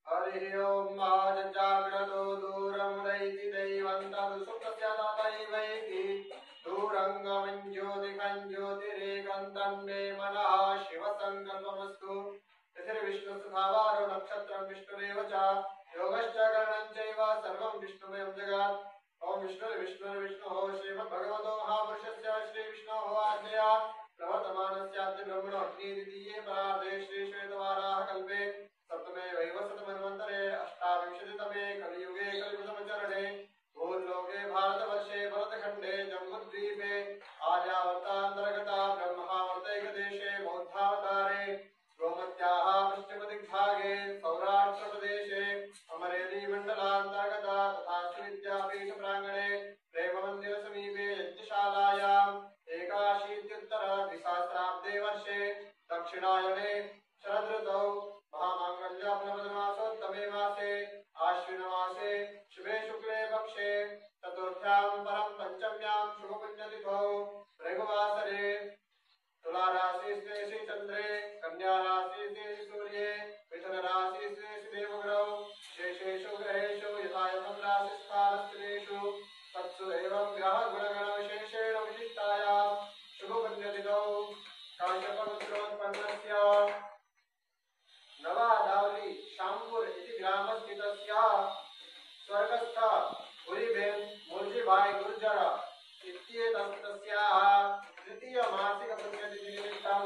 हरि ओम जाग्रतो दूरं रैति दैवन्तं सुप्रस्यतैवैति दूरंगमं ज्योतिकं ज्योतिरेकन्तं मे मनः शिवसङ्कल्पमस्तु तिथिर्विष्णुसुधावारो नक्षत्रं विष्णुरेव च योगश्च करणं चैव सर्वं विष्णुमयं जगत् ओम विष्णुर्विष्णुर्विष्णुः श्रीमद्भगवतो महापुरुषस्य श्रीविष्णोः आज्ञया प्रवर्तमानस्याद्य ब्रह्मणो अग्निद्वितीये परार्धे श्रीश्वेतवाराहकल्पे सप्तमे वैवस्वतमन्वन्तरे अष्टाविंशतितमे कलियुगे कलियुगसमचरणे भूलोके भारतवर्षे भरतखण्डे जम्बूद्वीपे आर्यावर्तान्तर्गता ब्रह्मावर्तैकदेशे बौद्धावतारे गोमत्याः पश्चिमदिग्भागे सौराष्ट्रप्रदेशे अमरेलीमण्डलान्तर्गता तथा विद्यापीठप्राङ्गणे प्रेममन्दिरसमीपे यज्ञशालायाम् एकाशीत्युत्तरद्विसहस्राब्दे वर्षे दक्षिणायने शरदृतौ महामाङ्गल्यफलप्रदमासोत्तमे मासे आश्विनमासे शुभे शुक्ले पक्षे चतुर्थ्यां परं पञ्चम्यां शुभपुण्यतिथौ रविवासरे तुला राशि स्थे श्री चंद्रे कन्या राशि स्थे सूर्ये मिथुन राशि स्थे श्री देवग्रहौ शेषेषु ग्रहेषु यथा यथं राशिस्थानस्थितेषु तत्सु एवं ग्रह गुणगण विशेषेण विशिष्टायां शुभपुण्यतिथौ काश्यपपुत्रोत्पन्नस्य नवादावली शामपुर इति ग्रामस्थितस्य स्वर्गस्थ भूरिबेन मूर्जिभाई गुर्जर इत्येतस्याः तृतीय मासिक पुण्यतिथि निमित्तं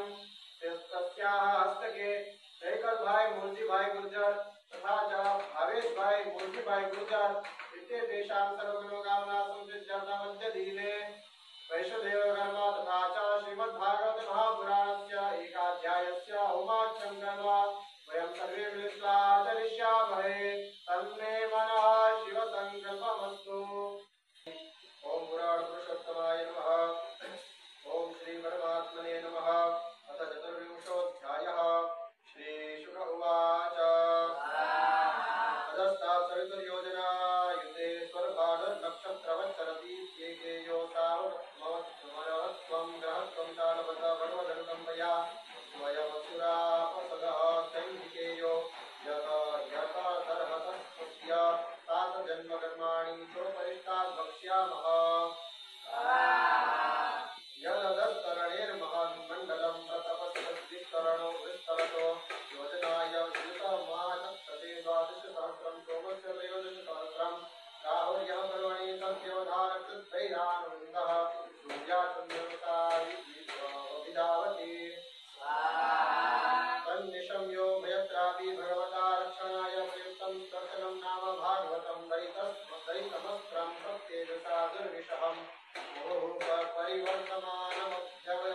तस्याः हस्तके जयकरभाई मूर्जिभाई गुर्जर तथा च भावेशभाई मूर्जिभाई गुर्जर इत्येतेषां सर्वमनोकामना संसिद्ध्यर्थमद्य दिने वैष्णोदेवकर्म तथा च श्रीमद्भागवत महापुराणस्य एकाध्यायस्य होमाख्यं कर्म वयं सर्वे मिलित्वा आचरिष्यामहे तन्मे मनः शिवसङ्कल्पमस्तु। ओम पुराणपुरुषोत्तमाय नमः। ओम श्री परमात्मने नमः। अथ चतुर्विंशोऽध्यायः। श्रीशुक उवाच अधस्तात् सवितुर्योजना युते स्वर्भानुर्नक्षत्रवच्चरति एकेयो सावमवत्वं ग्रहत्वं चालवत भगवदनुकं मया स्वयमसुरापसदः सैन्धिकेयो यतर्हतस्तस्य तात जन्मकर्माणि चोपरिष्टात् वक्ष्यामः। यदस्तरणेर्महन्मण्डलं प्रतपस्तरणो विस्तरतो योजनाय श्रुतमानक्षते द्वादशसहस्रं सोमस्य त्रयोदशसहस्रं राहुर्यः पर्वणि तद्व्यवधानकृद्भैरानुबन्धः सूर्याचन्द्रमसाविधावति तन्निशम्यो भयत्रापि भगवता रक्षणाय प्रयुक्तं दर्शनं नाम भागवतं दयितमस्त्रं प्रत्येजसा दुर्विषहम् परिवर्तमानमध्यवय